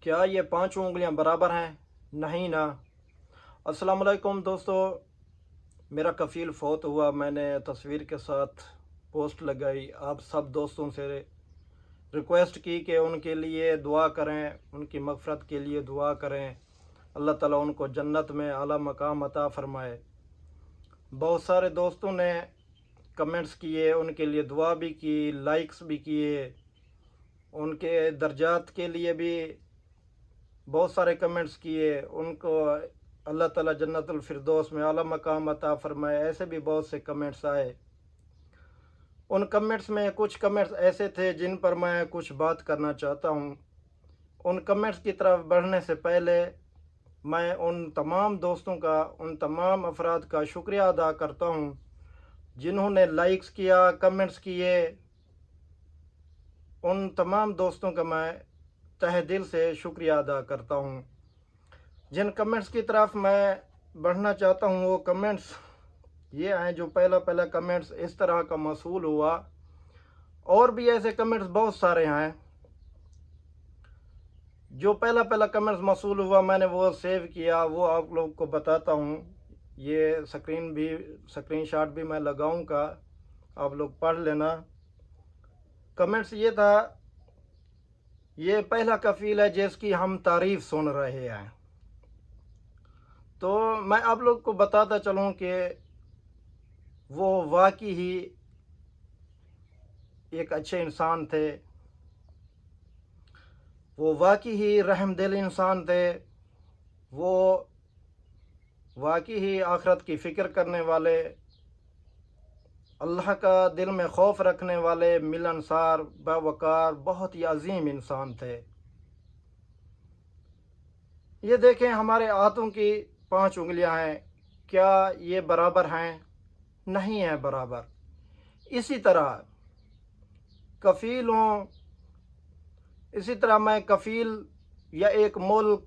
کیا یہ پانچوں انگلیاں برابر ہیں؟ نہیں نا۔ السلام علیکم دوستو، میرا کفیل فوت ہوا، میں نے تصویر کے ساتھ پوسٹ لگائی۔ آپ سب دوستوں سے ریکویسٹ کی کہ ان کے لیے دعا کریں، ان کی مغفرت کے لیے دعا کریں، اللہ تعالیٰ ان کو جنت میں اعلیٰ مقام عطا فرمائے۔ بہت سارے دوستوں نے کمنٹس کیے، ان کے لیے دعا بھی کی، لائکس بھی کیے، ان کے درجات کے لیے بھی بہت سارے کمنٹس کیے، ان کو اللہ تعالیٰ جنت الفردوس میں اعلیٰ مقام عطا فرمائے۔ ایسے بھی بہت سے کمنٹس آئے۔ ان کمنٹس میں کچھ کمنٹس ایسے تھے جن پر میں کچھ بات کرنا چاہتا ہوں۔ ان کمنٹس کی طرف بڑھنے سے پہلے میں ان تمام دوستوں کا، ان تمام افراد کا شکریہ ادا کرتا ہوں جنہوں نے لائکس کیا، کمنٹس کیے۔ ان تمام دوستوں کا میں تہ دل سے شکریہ ادا کرتا ہوں۔ جن کمنٹس کی طرف میں بڑھنا چاہتا ہوں وہ کمنٹس یہ ہیں، جو پہلا کمنٹس اس طرح کا موصول ہوا، اور بھی ایسے کمنٹس بہت سارے ہیں۔ جو پہلا کمنٹس موصول ہوا میں نے وہ سیو کیا، وہ آپ لوگ کو بتاتا ہوں۔ یہ سکرین شاٹ بھی میں لگاؤں گا، آپ لوگ پڑھ لینا۔ کمنٹس یہ تھا، یہ پہلا کفیل ہے جس کی ہم تعریف سن رہے ہیں۔ تو میں آپ لوگ کو بتاتا چلوں کہ وہ واقعی ہی ایک اچھے انسان تھے، وہ واقعی ہی رحم دل انسان تھے، وہ واقعی ہی آخرت کی فکر کرنے والے، اللہ کا دل میں خوف رکھنے والے، ملنسار، باوقار، بہت ہی عظیم انسان تھے۔ یہ دیکھیں، ہمارے ہاتھوں کی 5 انگلیاں ہیں، کیا یہ برابر ہیں؟ نہیں ہیں برابر۔ اسی طرح میں کفیل یا ایک ملک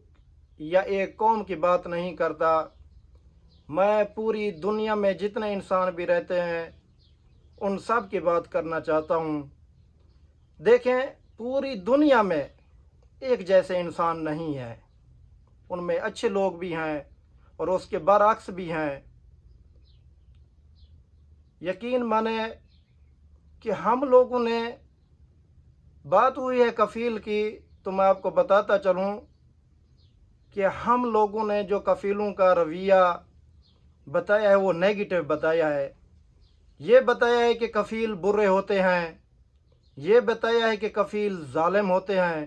یا ایک قوم کی بات نہیں کرتا، میں پوری دنیا میں جتنے انسان بھی رہتے ہیں ان سب کی بات کرنا چاہتا ہوں۔ دیکھیں، پوری دنیا میں ایک جیسے انسان نہیں ہے، ان میں اچھے لوگ بھی ہیں اور اس کے برعکس بھی ہیں۔ یقین مانے کہ ہم لوگوں نے، بات ہوئی ہے کفیل کی، تو میں آپ کو بتاتا چلوں کہ ہم لوگوں نے جو کفیلوں کا رویہ بتایا ہے وہ نیگیٹو بتایا ہے۔ یہ بتایا ہے کہ کفیل برے ہوتے ہیں، یہ بتایا ہے کہ کفیل ظالم ہوتے ہیں،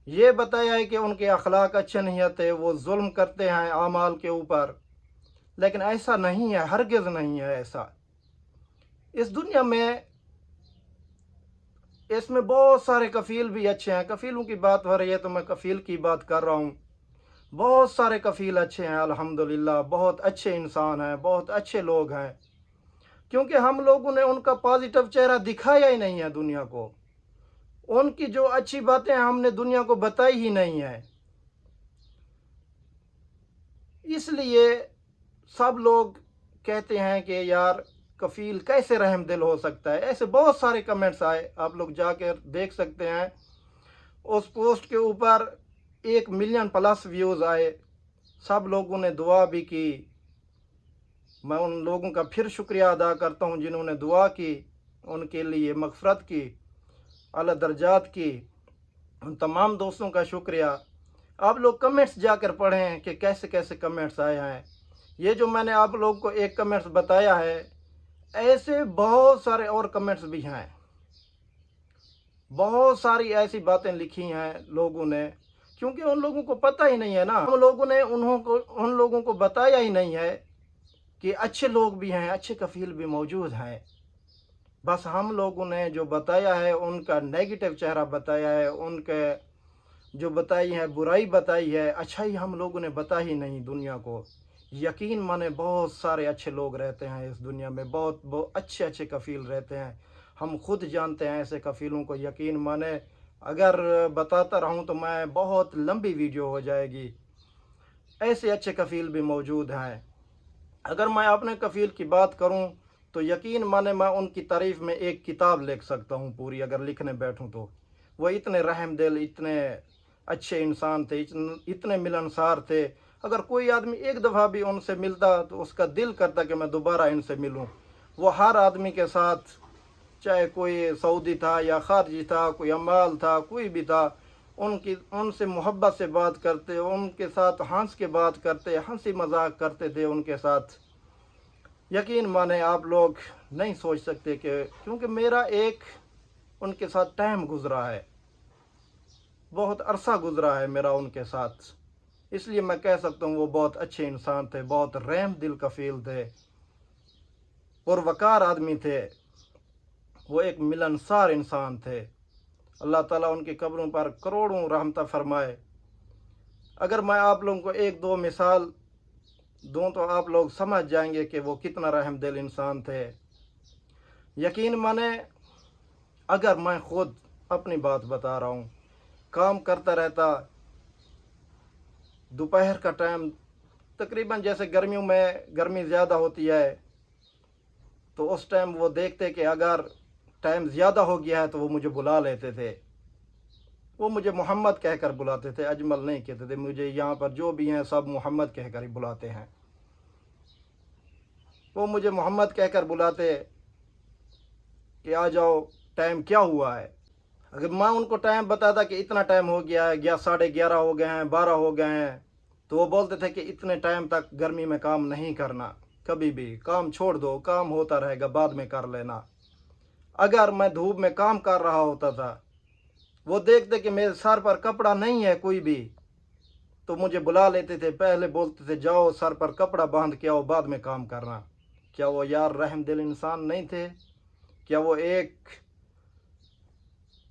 یہ بتایا ہے کہ ان کے اخلاق اچھے نہیں ہوتے، وہ ظلم کرتے ہیں اعمال کے اوپر۔ لیکن ایسا نہیں ہے، ہرگز نہیں ہے ایسا۔ اس دنیا میں بہت سارے کفیل بھی اچھے ہیں۔ کفیلوں کی بات ہو رہی ہے تو میں کفیل کی بات کر رہا ہوں۔ بہت سارے کفیل اچھے ہیں، الحمدللہ، بہت اچھے انسان ہیں، بہت اچھے لوگ ہیں، کیونکہ ہم لوگوں نے ان کا پازیٹیو چہرہ دکھایا ہی نہیں ہے دنیا کو۔ ان کی جو اچھی باتیں ہم نے دنیا کو بتائی ہی نہیں ہے۔ اس لیے سب لوگ کہتے ہیں کہ یار کفیل کیسے رحم دل ہو سکتا ہے۔ ایسے بہت سارے کمنٹس آئے، آپ لوگ جا کر دیکھ سکتے ہیں۔ اس پوسٹ کے اوپر 1 ملین پلس ویوز آئے، سب لوگوں نے دعا بھی کی۔ میں ان لوگوں کا پھر شکریہ ادا کرتا ہوں جنہوں نے دعا کی، ان کے لیے مغفرت کی، اعلیٰ درجات کی۔ ان تمام دوستوں کا شکریہ۔ آپ لوگ کمنٹس جا کر پڑھیں کہ کیسے کیسے کمنٹس آئے ہیں۔ یہ جو میں نے آپ لوگ کو ایک کمنٹس بتایا ہے، ایسے بہت سارے اور کمنٹس بھی ہیں۔ بہت ساری ایسی باتیں لکھی ہیں لوگوں نے، کیونکہ ان لوگوں کو پتہ ہی نہیں ہے نا، ہم لوگوں نے ان لوگوں کو بتایا ہی نہیں ہے کہ اچھے لوگ بھی ہیں، اچھے کفیل بھی موجود ہیں۔ بس ہم لوگوں نے جو بتایا ہے ان کا نیگیٹو چہرہ بتایا ہے، ان کے جو بتائی ہے برائی بتائی ہے، اچھائی ہم لوگوں نے بتائی نہیں دنیا کو۔ یقین مانے بہت سارے اچھے لوگ رہتے ہیں اس دنیا میں، بہت اچھے کفیل رہتے ہیں۔ ہم خود جانتے ہیں ایسے کفیلوں کو۔ یقین مانے اگر بتاتا رہوں تو میں بہت لمبی ویڈیو ہو جائے گی۔ ایسے اچھے کفیل بھی موجود ہیں۔ اگر میں اپنے کفیل کی بات کروں تو یقین مانے میں ان کی تعریف میں ایک کتاب لکھ سکتا ہوں پوری، اگر لکھنے بیٹھوں تو۔ وہ اتنے رحم دل، اتنے اچھے انسان تھے، اتنے ملنسار تھے۔ اگر کوئی آدمی ایک دفعہ بھی ان سے ملتا تو اس کا دل کرتا کہ میں دوبارہ ان سے ملوں۔ وہ ہر آدمی کے ساتھ، چاہے کوئی سعودی تھا یا خارجی تھا، کوئی عمال تھا، کوئی بھی تھا، ان سے محبت سے بات کرتے، ان کے ساتھ ہنس کے بات کرتے، ہنسی مذاق کرتے تھے ان کے ساتھ۔ یقین مانیں آپ لوگ نہیں سوچ سکتے کہ، کیونکہ میرا ایک ان کے ساتھ ٹائم گزرا ہے، بہت عرصہ گزرا ہے میرا ان کے ساتھ، اس لیے میں کہہ سکتا ہوں وہ بہت اچھے انسان تھے، بہت رحم دل کفیل تھے، پروقار آدمی تھے، وہ ایک ملنسار انسان تھے۔ اللہ تعالیٰ ان کی قبروں پر کروڑوں رحمتہ فرمائے۔ اگر میں آپ لوگوں کو ایک دو مثال دوں تو آپ لوگ سمجھ جائیں گے کہ وہ کتنا رحم دل انسان تھے۔ یقین مانیں، اگر میں خود اپنی بات بتا رہا ہوں، کام کرتا رہتا، دوپہر کا ٹائم تقریباً جیسے گرمیوں میں گرمی زیادہ ہوتی ہے تو اس ٹائم وہ دیکھتے کہ اگر ٹائم زیادہ ہو گیا ہے تو وہ مجھے بلا لیتے تھے۔ وہ مجھے محمد کہہ کر بلاتے تھے، اجمل نہیں کہتے تھے، مجھے یہاں پر جو بھی ہیں سب محمد کہہ کر ہی بلاتے ہیں۔ وہ مجھے محمد کہہ کر بلاتے کہ آ جاؤ، ٹائم کیا ہوا ہے۔ اگر میں ان کو ٹائم بتاتا کہ اتنا ٹائم ہو گیا ہے، 11:30 ہو گئے ہیں، 12 ہو گئے ہیں، تو وہ بولتے تھے کہ اتنے ٹائم تک گرمی میں کام نہیں کرنا، کبھی بھی کام چھوڑ دو، کام ہوتا رہے گا، بعد میں کر لینا۔ اگر میں دھوپ میں کام کر رہا ہوتا تھا، وہ دیکھتے کہ میرے سر پر کپڑا نہیں ہے کوئی بھی، تو مجھے بلا لیتے تھے، پہلے بولتے تھے جاؤ سر پر کپڑا باندھ کے آؤ، بعد میں کام کرنا۔ کیا وہ یار رحم دل انسان نہیں تھے؟ کیا وہ ایک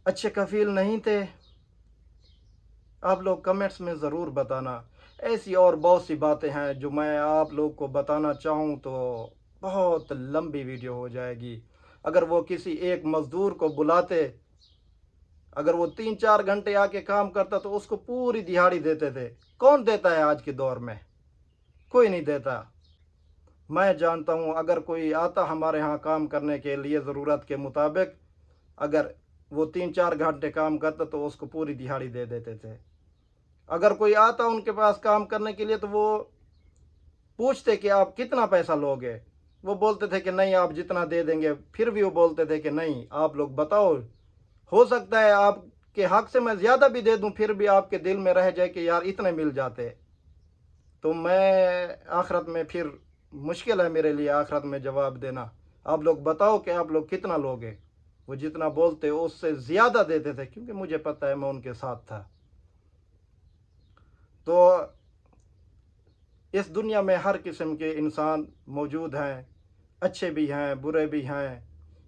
اچھے کفیل نہیں تھے؟ آپ لوگ کمنٹس میں ضرور بتانا۔ ایسی اور بہت سی باتیں ہیں جو میں آپ لوگ کو بتانا چاہوں تو بہت لمبی ویڈیو ہو جائے گی۔ اگر وہ کسی ایک مزدور کو بلاتے، اگر وہ 3-4 گھنٹے آ کے کام کرتا تو اس کو پوری دہاڑی دیتے تھے۔ کون دیتا ہے آج کے دور میں؟ کوئی نہیں دیتا۔ میں جانتا ہوں اگر کوئی آتا ہمارے ہاں کام کرنے کے لیے ضرورت کے مطابق، اگر وہ 3-4 گھنٹے کام کرتا تو اس کو پوری دہاڑی دے دیتے تھے۔ اگر کوئی آتا ان کے پاس کام کرنے کے لیے تو وہ پوچھتے کہ آپ کتنا پیسہ لوگے؟ وہ بولتے تھے کہ نہیں آپ جتنا دے دیں گے، پھر بھی وہ بولتے تھے کہ نہیں آپ لوگ بتاؤ، ہو سکتا ہے آپ کے حق سے میں زیادہ بھی دے دوں، پھر بھی آپ کے دل میں رہ جائے کہ یار اتنے مل جاتے، تو میں آخرت میں پھر مشکل ہے میرے لیے آخرت میں جواب دینا۔ آپ لوگ بتاؤ کہ آپ لوگ کتنا لوگے؟ وہ جتنا بولتے اس سے زیادہ دیتے تھے، کیونکہ مجھے پتہ ہے میں ان کے ساتھ تھا۔ تو اس دنیا میں ہر قسم کے انسان موجود ہیں، اچھے بھی ہیں، برے بھی ہیں،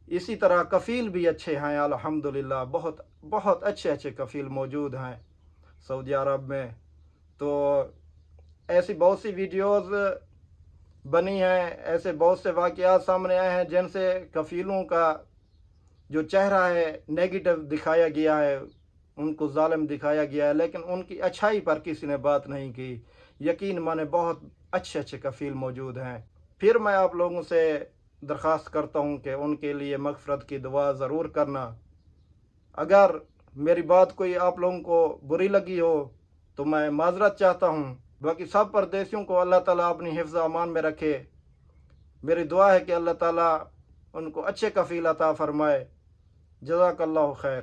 اسی طرح کفیل بھی اچھے ہیں، الحمدللہ بہت بہت اچھے کفیل موجود ہیں سعودی عرب میں۔ تو ایسی بہت سی ویڈیوز بنی ہیں، ایسے بہت سے واقعات سامنے آئے ہیں جن سے کفیلوں کا جو چہرہ ہے نیگیٹو دکھایا گیا ہے، ان کو ظالم دکھایا گیا ہے، لیکن ان کی اچھائی پر کسی نے بات نہیں کی۔ یقین مانے بہت اچھے کفیل موجود ہیں۔ پھر میں آپ لوگوں سے درخواست کرتا ہوں کہ ان کے لیے مغفرت کی دعا ضرور کرنا۔ اگر میری بات کوئی آپ لوگوں کو بری لگی ہو تو میں معذرت چاہتا ہوں۔ باقی سب پردیسیوں کو اللہ تعالیٰ اپنی حفظ و امان میں رکھے۔ میری دعا ہے کہ اللہ تعالیٰ ان کو اچھے کفیل عطا فرمائے۔ جزاک اللہ خیر۔